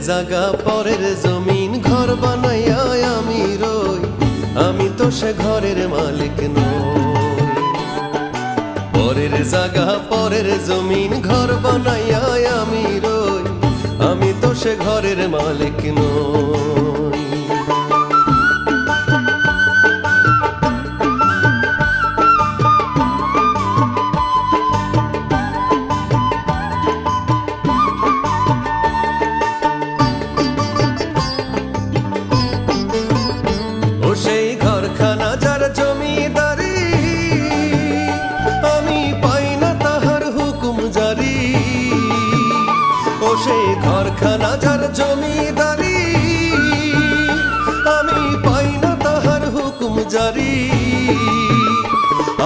জাগা পরের জমিন ঘর বানাইয়া আমি রই, আমি তো সে ঘরের মালিক নই। পরের জাগা পরের জমিন ঘর বানাইয়া আমি রই, আমি তো সে ঘরের মালিক নই। ও সেই ঘরখানা যার জমিদারি, আমি পাই না তাহার হুকুম জারি। ও সেই ঘরখানা যার জমিদারি, আমি পাই না তাহার হুকুম জারি।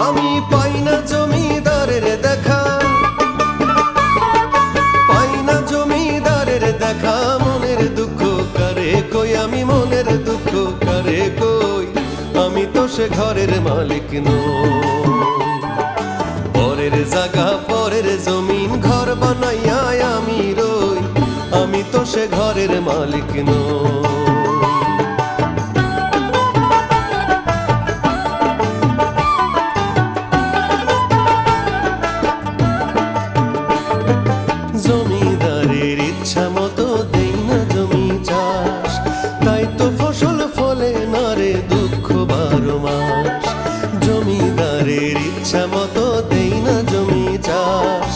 আমি পাই না জমিদারের দেখা, পাই না জমিদারের দেখা। মনের দুঃখ কারে কই, আমি মনের দুঃখ কারে কই, আমি তো সে ঘরের মালিক নই। পরের জাগা পরের জমিন ঘর বানাইয়া আমি রই, আমি তো সে ঘরের মালিক নই। জমিদারের ইচ্ছা মতো দেই না জমি চাষ, তাই তো ফসল ফলে না রে দুঃখ 12 মাস। জমিদারের ইচ্ছা মতো দেই না জমি চাষ,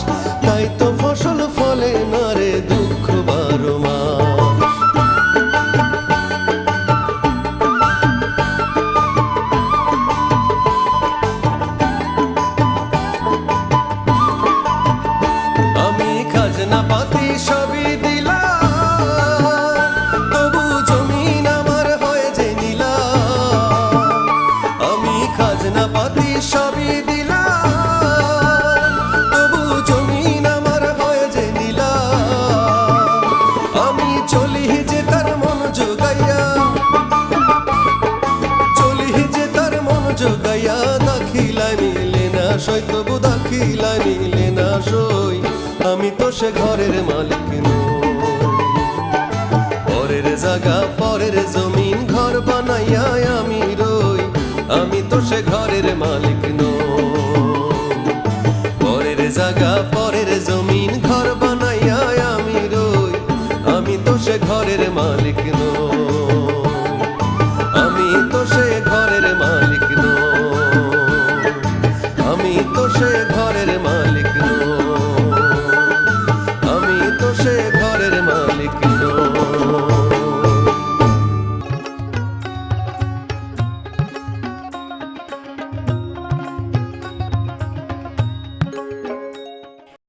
তাই তো ফসল ফলে না রে দুঃখ 12 মাস। আমি খাজনা পাতি সবই দিলাম, তবু জমিন আমার হয় যে নীলা। আমি খাজনা পাতি সবই দিলাম, তবু জমিন আমার হয় যে নীলা। আমি চলি যে তার মন জোগাইয়া, চলি যে তার মন জোগাইয়া। দাখিলায় মিলে না সই, তবু দাখিলায় মিলে না সই, আমি তো সে ঘরের মালিক নই। পরের জাগা পরের জমিন ঘর বানাইয়া আমি রই, আমি তো সে ঘরের মালিক।